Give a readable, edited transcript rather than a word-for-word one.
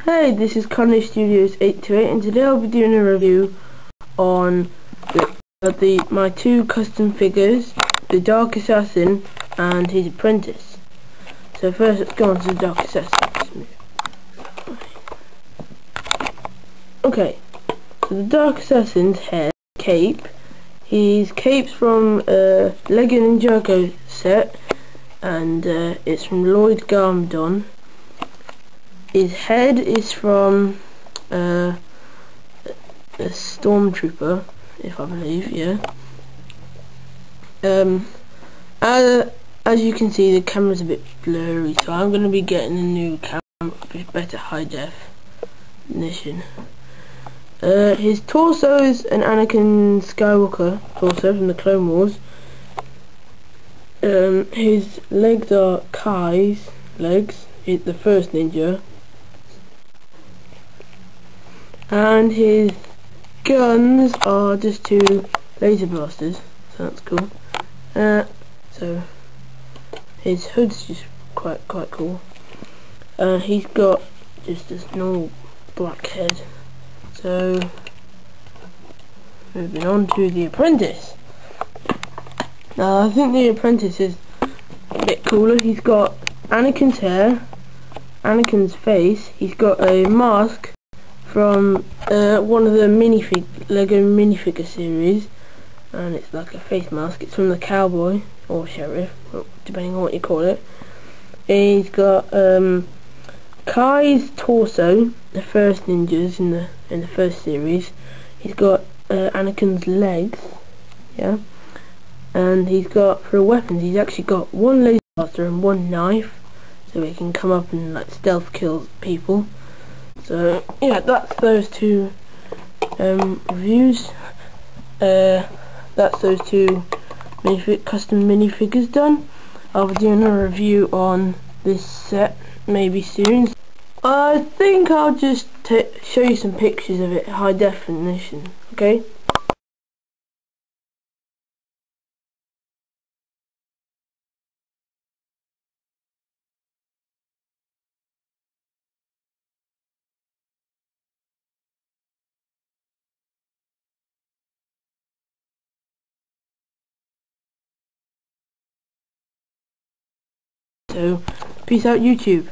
Hey, this is Conley Studios 828 and today I'll be doing a review on my two custom figures, the Dark Assassin and his apprentice. So first let's go on to the Dark Assassin. Okay, so the Dark Assassin's cape, his cape's from Lego Ninjago set and it's from Lloyd Garmadon. His head is from a stormtrooper, if I believe, yeah. As you can see, the camera's a bit blurry, so I'm going to be getting a new camera with better high definition. His torso is an Anakin Skywalker torso from the Clone Wars. His legs are Kai's legs, the first ninja. And his guns are just two laser blasters, so that's cool. So his hood's just quite cool. He's got just this normal black head. So moving on to the apprentice. Now I think the apprentice is a bit cooler. He's got Anakin's hair, Anakin's face. He's got a mask from one of the Lego minifigure series, and it's like a face mask. It's from the cowboy or sheriff, depending on what you call it. He's got Kai's torso, the first ninjas in the first series. He's got Anakin's legs, yeah, and he's got, for weapons, he's actually got one laser blaster and one knife, so he can come up and like stealth kill people. So yeah, that's those two reviews. That's those two custom minifigures done. I'll be doing a review on this set maybe soon. I think I'll just show you some pictures of it high definition, okay? So peace out, YouTube.